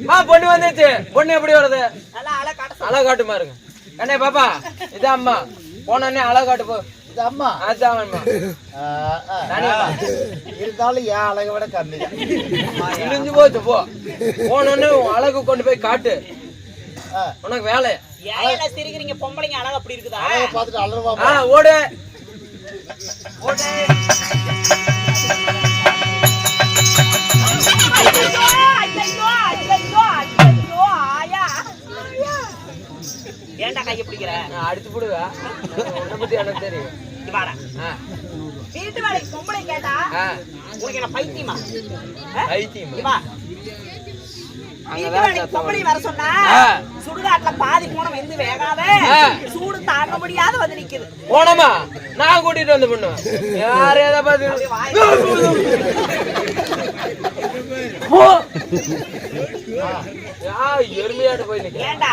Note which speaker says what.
Speaker 1: பொண்ணு வந்துச்சு. பொண்ணு எப்படி வருது? அழகு காட்டுமா இருக்கு. கண்ணே பாப்பா, இதான் அம்மா. போனே அழகு காட்டு போ.
Speaker 2: அம்மா
Speaker 1: அதான்
Speaker 2: இருந்தாலும் ஏன் அழகை விட கம்மி
Speaker 1: இழிஞ்சு போச்சு. போ போனோன்னு அழகு கொண்டு போய் காட்டு. உனக்கு வேலை
Speaker 3: சிரிக்கிறீங்க. பொம்பளைங்க அழகு அப்படி இருக்குதா?
Speaker 2: பார்த்துட்டு அழவா
Speaker 1: ஓடு
Speaker 3: ஏன்டா கையை பிடிக்கிற?
Speaker 1: அடிச்சு போடுவா. உன்னை பத்தி எனக்கு தெரியும்.
Speaker 3: வீட்டு வேலைக்கு பொம்பளை கேட்டா உனக்கு என்ன பைத்தியமா?
Speaker 1: பைத்தியமா?
Speaker 3: பொம்பளை வர சொன்னா சுடுகாட்டுல பாதி போன வந்து வேகாத சூடு தாங்க முடியாத வந்து நிக்குது.
Speaker 1: போனமா நான் கூட்டிட்டு வந்து பண்ணுவேன். யார் ஏதா பாத்து எருமையாட்டு போய் நிக்க.
Speaker 3: ஏண்டா